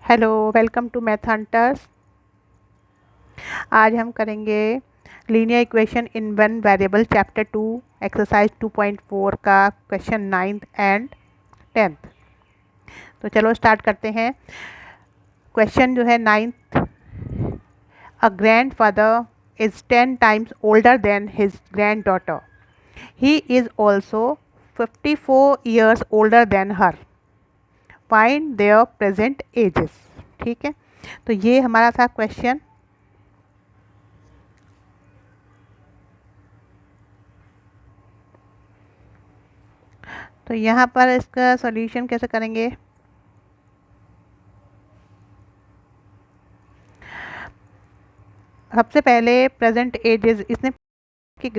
Hello, welcome to math hunters. आज हम करेंगे linear equation in one variable chapter 2 exercise 2.4 का क्वेश्चन 9th एंड 10th। तो चलो स्टार्ट करते हैं। क्वेश्चन जो है 9th, a grand father is 10 times older than his grand daughter. He is also 54 years older than her. Find their present edges. ठीक है, तो ये हमारा था क्वेश्चन। तो यहाँ पर इसका सॉल्यूशन कैसे करेंगे? सबसे पहले प्रेजेंट एजेस, इसने कि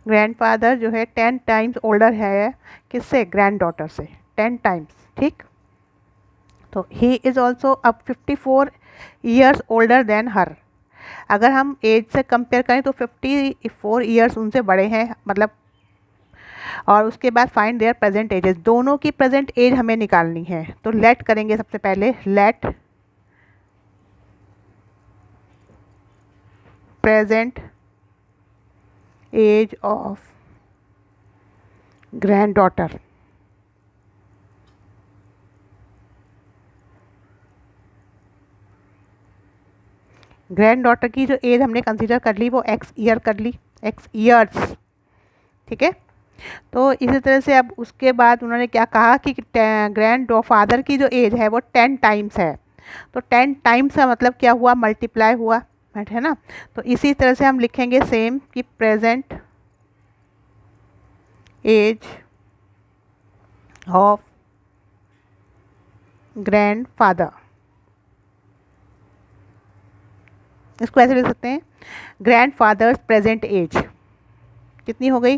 ग्रैंडफादर जो है 10 टाइम्स ओल्डर है किससे? ग्रैंड डॉटर से 10 टाइम्स। ठीक, तो ही इज़ ऑल्सो अब 54 ईयर्स ओल्डर देन हर। अगर हम एज से कंपेयर करें तो 54 ईयर्स उनसे बड़े हैं, मतलब। और उसके बाद फाइंड देयर प्रेजेंट एजेस, दोनों की प्रेजेंट एज हमें निकालनी है। तो लेट करेंगे सबसे पहले, let present age of granddaughter. Granddaughter की जो एज हमने कंसीडर कर ली वो एक्स ईयर कर ली, एक्स ईयर्स। ठीक है, तो इसी तरह से अब उसके बाद उन्होंने क्या कहा कि ग्रैंड फादर की जो एज है वो 10 टाइम्स है। तो 10 टाइम्स का मतलब क्या हुआ? मल्टीप्लाई हुआ, है ना। तो इसी तरह से हम लिखेंगे सेम कि present age of grandfather, इसको ऐसे लिख सकते हैं, ग्रैंड फादर्स प्रेजेंट एज कितनी हो गई?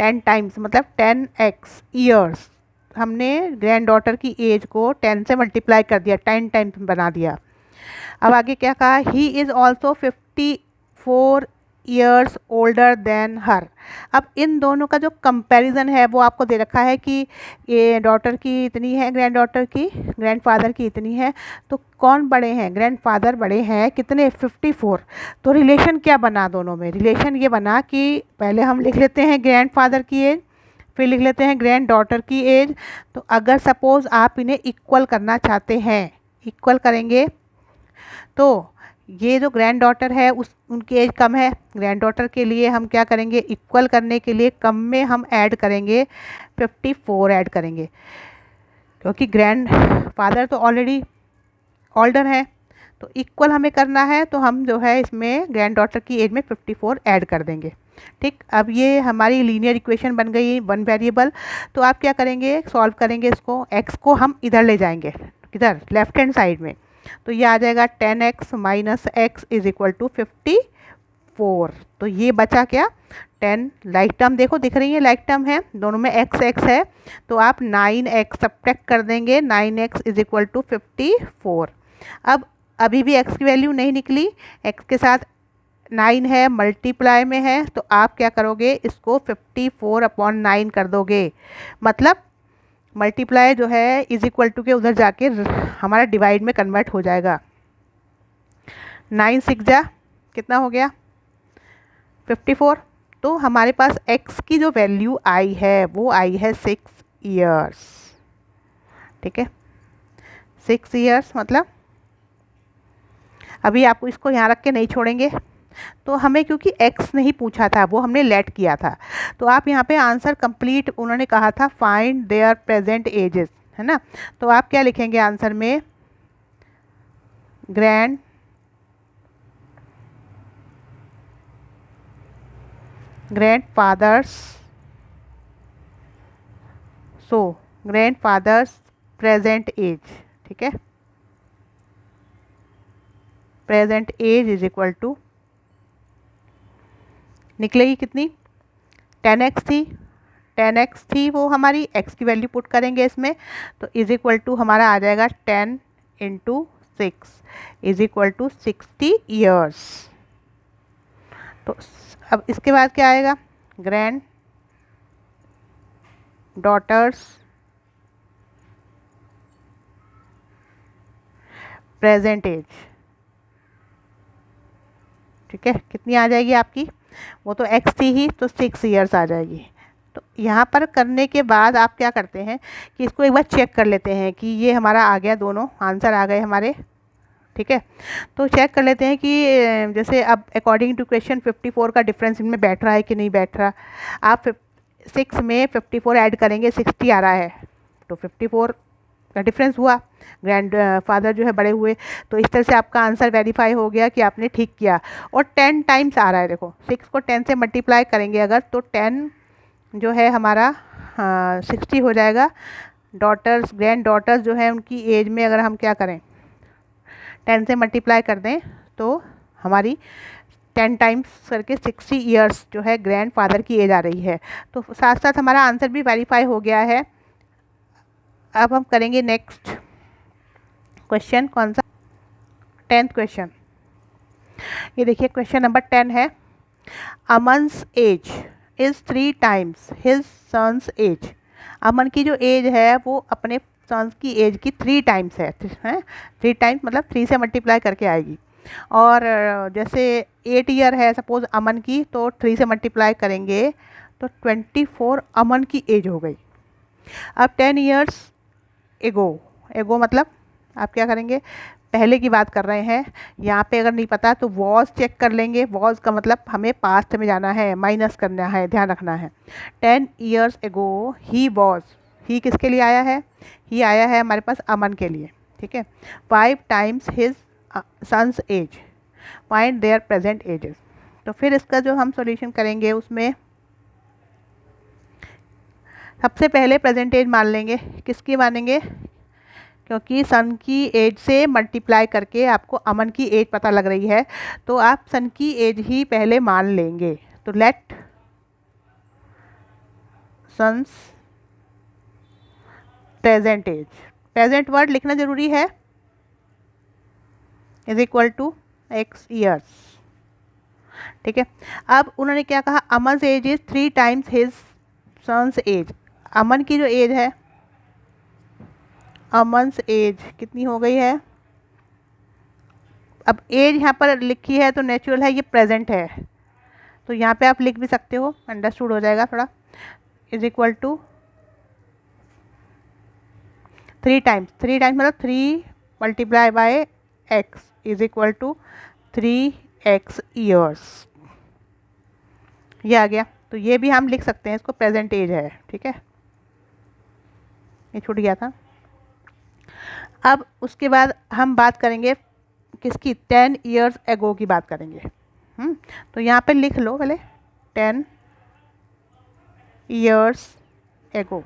10 टाइम्स, मतलब 10x ईयर्स। हमने ग्रैंड डॉटर की एज को 10 से मल्टीप्लाई कर दिया, 10 टाइम्स बना दिया। अब आगे क्या कहा? He is also 54 years older than her. अब इन दोनों का जो कंपैरिजन है वो आपको दे रखा है कि ये डॉटर की इतनी है, ग्रैंड डॉटर की, ग्रैंड फादर की इतनी है। तो कौन बड़े हैं? ग्रैंड फादर बड़े हैं कितने? 54। तो रिलेशन क्या बना दोनों में? रिलेशन ये बना कि पहले हम लिख लेते हैं ग्रैंड फादर की एज, फिर लिख लेते हैं ग्रैंड डॉटर की एज। तो अगर सपोज़ आप इन्हें इक्वल करना चाहते हैं, इक्वल करेंगे तो ये जो ग्रैंड डॉटर है उस उनकी एज कम है। ग्रैंड डॉटर के लिए हम क्या करेंगे? इक्वल करने के लिए कम में हम ऐड करेंगे 54 ऐड करेंगे, क्योंकि ग्रैंड फादर तो ऑलरेडी ओल्डर है। तो इक्वल हमें करना है तो हम जो है इसमें ग्रैंड डॉटर की एज में 54 ऐड कर देंगे। ठीक, अब ये हमारी लीनियर इक्वेशन बन गई वन वेरिएबल। तो आप क्या करेंगे? सॉल्व करेंगे इसको, एक्स को हम इधर ले जाएंगे, किधर? लेफ्ट हैंड साइड में। तो ये आ जाएगा 10x minus x is equal to 54। तो ये बचा क्या? 10। लाइक टर्म देखो दिख रही है, लाइक टर्म है, दोनों में एक्स एक्स है। तो आप 9x सब्ट्रैक्ट कर देंगे, 9x इज इक्वल टू 54। अब अभी भी x की वैल्यू नहीं निकली, x के साथ 9 है, मल्टीप्लाई में है। तो आप क्या करोगे? इसको 54/9 कर दोगे, मतलब मल्टीप्लाई जो है इज इक्वल टू के उधर जाके हमारा डिवाइड में कन्वर्ट हो जाएगा। 9 6 जा कितना हो गया? 54। तो हमारे पास x की जो वैल्यू आई है वो आई है 6 ईयर्स। ठीक है, 6 ईयर्स, मतलब अभी आपको इसको यहाँ रख के नहीं छोड़ेंगे। तो हमें क्योंकि x नहीं पूछा था, वो हमने लेट किया था। तो आप यहाँ पे आंसर कंप्लीट, उन्होंने कहा था फाइंड देयर प्रेजेंट एजेस, है ना। तो आप क्या लिखेंगे आंसर में? Grandfathers, so grandfathers present age. ठीक है, present age is equal to, निकलेगी कितनी? 10x थी, 10x थी वो हमारी, x की वैल्यू पुट करेंगे इसमें। तो इज इक्वल टू हमारा आ जाएगा 10 into 6 is equal to 60 years. तो अब इसके बाद क्या आएगा? ग्रैंड डॉटर्स प्रेजेंट एज, ठीक है, कितनी आ जाएगी आपकी, वो तो x थी ही तो 6 ईयर्स आ जाएगी। तो यहाँ पर करने के बाद आप क्या करते हैं कि इसको एक बार चेक कर लेते हैं कि ये हमारा आ गया, दोनों आंसर आ गए हमारे, ठीक है। तो चेक कर लेते हैं कि जैसे अब अकॉर्डिंग टू क्वेश्चन 54 का डिफरेंस इनमें बैठ रहा है कि नहीं बैठ रहा। आप 6 में 54 ऐड करेंगे, 60 आ रहा है, तो 54 का डिफरेंस हुआ, ग्रैंड फादर जो है बड़े हुए। तो इस तरह से आपका आंसर वेरीफाई हो गया कि आपने ठीक किया। और 10 टाइम्स आ रहा है, देखो 6 को 10 से मल्टीप्लाई करेंगे अगर, तो 10 जो है हमारा 60 हो जाएगा। डॉटर्स, ग्रैंड डॉटर्स जो है उनकी एज में अगर हम क्या करें, 10 से मल्टीप्लाई कर दें तो हमारी 10 टाइम्स करके 60 ईयर्स जो है ग्रैंड फादर की एज आ रही है। तो साथ साथ हमारा आंसर भी वेरीफाई हो गया है। अब हम करेंगे नेक्स्ट क्वेश्चन, कौन सा, 10th क्वेश्चन। ये देखिए क्वेश्चन नंबर 10 है, Aman's age is 3 times his son's age. Aman की जो एज है वो अपने सन्स की एज की 3 टाइम्स है, 3 टाइम्स मतलब 3 से मल्टीप्लाई करके आएगी। और जैसे 8 ईयर है सपोज़ अमन की, तो 3 से मल्टीप्लाई करेंगे तो 24 अमन की एज हो गई। अब 10 ईयर्स एगो, एगो मतलब आप क्या करेंगे, पहले की बात कर रहे हैं। यहाँ पे अगर नहीं पता तो वॉज चेक कर लेंगे, वॉज का मतलब हमें पास्ट में जाना है, माइनस करना है, ध्यान रखना है। 10 ईयर्स एगो ही वॉज, ही किसके लिए आया है, ही आया है हमारे पास अमन के लिए, ठीक है। 5 times his son's age, find their present ages. तो फिर इसका जो हम सॉल्यूशन करेंगे उसमें सबसे पहले प्रेजेंट एज मान लेंगे। किसकी मानेंगे, क्योंकि सन की एज से मल्टीप्लाई करके आपको अमन की एज पता लग रही है, तो आप सन की एज ही पहले मान लेंगे। तो let son's present age, present word लिखना जरूरी है, is equal to x years, ठीक है। अब उन्होंने क्या कहा, Aman age is 3 times his son's age. Aman की जो एज है, अमन्स एज कितनी हो गई है, अब एज यहाँ पर लिखी है तो नेचुरल है, ये प्रेजेंट है, तो यहाँ पे आप लिख भी सकते हो, अंडरस्टूड हो जाएगा थोड़ा, is equal to 3 times, 3 times मतलब 3 multiply by x is equal to 3x years, ये आ गया। तो ये भी हम लिख सकते हैं, इसको प्रेजेंट एज है, ठीक है, ये छूट गया था। अब उसके बाद हम बात करेंगे किसकी, 10 ईयर्स एगो की बात करेंगे। तो यहाँ पे लिख लो पहले 10 ईयर्स एगो,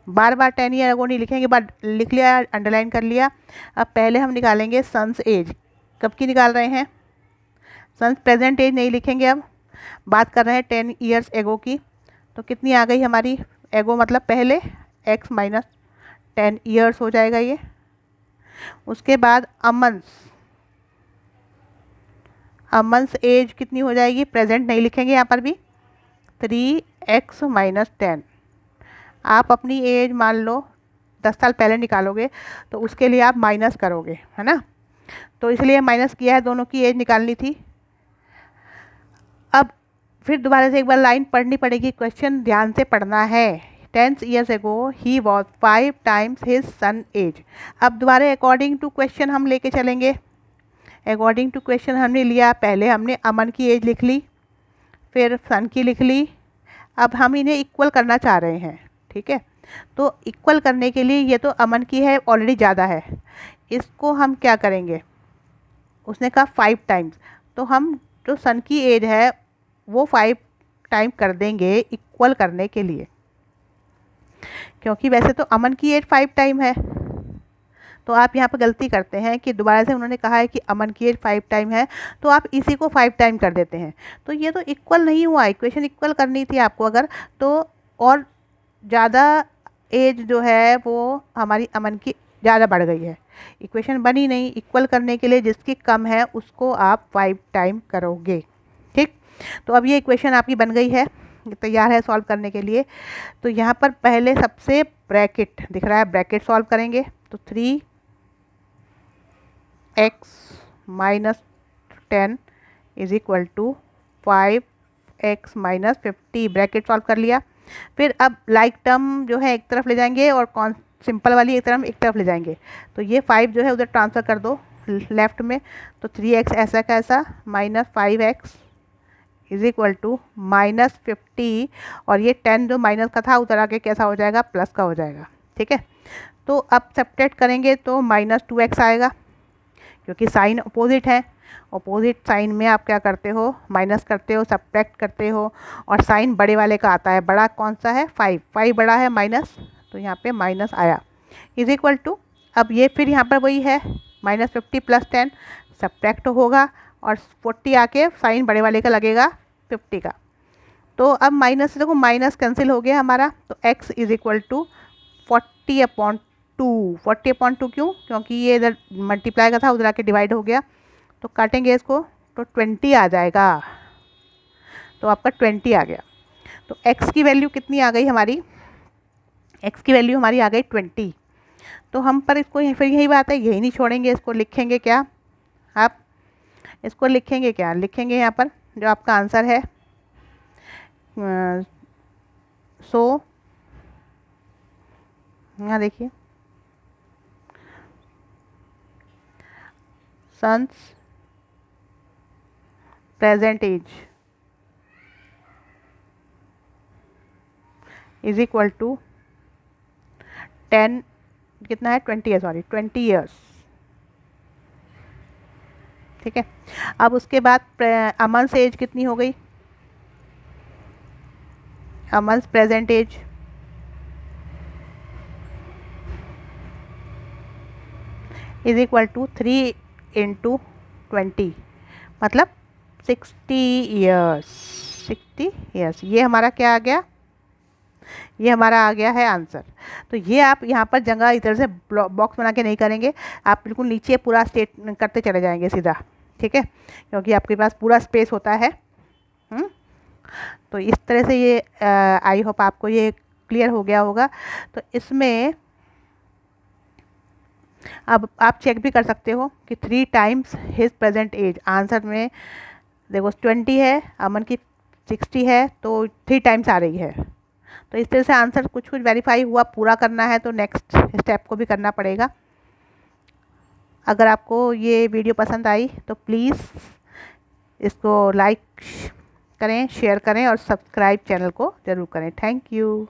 बार बार 10 ईयर एगो नहीं लिखेंगे, बट लिख लिया, अंडरलाइन कर लिया। अब पहले हम निकालेंगे सन्स एज, कब की निकाल रहे हैं, सन्स प्रेजेंट एज नहीं लिखेंगे, अब बात कर रहे हैं 10 ईयर्स एगो की। तो कितनी आ गई हमारी, एगो मतलब पहले x माइनस 10 ईयर्स हो जाएगा ये। उसके बाद अमन्स, अमन्स एज कितनी हो जाएगी, प्रेजेंट नहीं लिखेंगे यहाँ पर भी, 3x माइनस 10। आप अपनी एज मान लो 10 साल पहले निकालोगे तो उसके लिए आप माइनस करोगे, है ना, तो इसलिए माइनस किया है, दोनों की एज निकालनी थी। अब फिर दोबारा से एक बार लाइन पढ़नी पड़ेगी, क्वेश्चन ध्यान से पढ़ना है। 10 years ago he was 5 times his son age. अब दोबारा अकॉर्डिंग टू क्वेश्चन हम लेके चलेंगे, अकॉर्डिंग टू क्वेश्चन हमने लिया, पहले हमने अमन की एज लिख ली, फिर सन की लिख ली। अब हम इन्हें इक्वल करना चाह रहे हैं, ठीक है। तो इक्वल करने के लिए, ये तो अमन की है ऑलरेडी ज़्यादा है, इसको हम क्या करेंगे, उसने कहा 5 टाइम्स, तो हम जो सन की एज है वो 5 टाइम कर देंगे इक्वल करने के लिए, क्योंकि वैसे तो अमन की एज 5 टाइम है। तो आप यहाँ पर गलती करते हैं कि दोबारा से उन्होंने कहा है कि अमन की एज 5 टाइम है, तो आप इसी को 5 टाइम कर देते हैं, तो ये तो इक्वल नहीं हुआ। इक्वेशन इक्वल करनी थी आपको अगर, तो और ज़्यादा एज जो है वो हमारी अमन की ज़्यादा बढ़ गई है, इक्वेशन बनी नहीं। इक्वल करने के लिए जिसकी कम है उसको आप 5 टाइम करोगे, ठीक। तो अब ये इक्वेशन आपकी बन गई है, तैयार है सॉल्व करने के लिए। तो यहाँ पर पहले सबसे ब्रैकेट दिख रहा है, ब्रैकेट सॉल्व करेंगे, तो 3 x minus 10 is equal to 5x minus 50, bracket solve कर लिया। फिर अब लाइक टर्म जो है एक तरफ ले जाएंगे और कौन सिंपल वाली एक तरफ ले जाएंगे। तो ये 5 जो है उधर ट्रांसफ़र कर दो लेफ्ट में, तो 3x ऐसा का ऐसा minus 5x is equal to minus 50, और ये 10 जो माइनस का था उधर आके कैसा हो जाएगा, प्लस का हो जाएगा। ठीक है, तो अब सब्ट्रैक्ट करेंगे तो माइनस 2x आएगा, क्योंकि साइन अपोजिट है। अपोजिट साइन में आप क्या करते हो, माइनस करते हो, सब्ट्रैक्ट करते हो, और साइन बड़े वाले का आता है। बड़ा कौन सा है, 5 बड़ा है माइनस, तो यहाँ पे माइनस आया इज इक्वल टू, अब ये फिर यहाँ पर वही है माइनस 50 प्लस 10 सब्ट्रैक्ट होगा, और 40 आके साइन बड़े वाले का लगेगा 50 का। तो अब माइनस से देखो माइनस कैंसिल हो गया हमारा, तो x इज इक्वल टू 40/2। 40/2 क्यों, क्योंकि ये इधर मल्टीप्लाई का था उधर आके डिवाइड हो गया, तो काटेंगे इसको तो 20 आ जाएगा। तो आपका 20 आ गया। तो x की वैल्यू कितनी आ गई हमारी, x की वैल्यू हमारी आ गई 20। तो हम पर इसको फिर यही बात है, यही नहीं छोड़ेंगे, इसको लिखेंगे क्या, आप इसको लिखेंगे क्या, लिखेंगे यहाँ पर जो आपका आंसर है सो यहाँ देखिए son's present age is equal to 10 कितना है 20 है, सॉरी 20 ईयर्स। ठीक है, अब उसके बाद अमन्स एज कितनी हो गई, Aman's present age is equal to 3 × 20 मतलब 60 ईयर्स। 60 ईयर्स ये हमारा क्या आ गया, ये हमारा आ गया है आंसर। तो ये आप यहाँ पर जगह इधर से बॉक्स बना के नहीं करेंगे, आप बिल्कुल नीचे पूरा स्टेट करते चले जाएंगे सीधा। ठीक है, क्योंकि आपके पास पूरा स्पेस होता है। तो इस तरह से ये आई होप आपको ये क्लियर हो गया होगा। तो इसमें अब आप चेक भी कर सकते हो कि 3 times his present age, answer में देखो 20 है, अमन की 60 है, तो 3 टाइम्स आ रही है। तो इस तरह से आंसर कुछ वेरीफाई हुआ, पूरा करना है तो नेक्स्ट स्टेप को भी करना पड़ेगा। अगर आपको ये वीडियो पसंद आई तो प्लीज़ इसको लाइक करें, शेयर करें और सब्सक्राइब चैनल को ज़रूर करें। Thank you.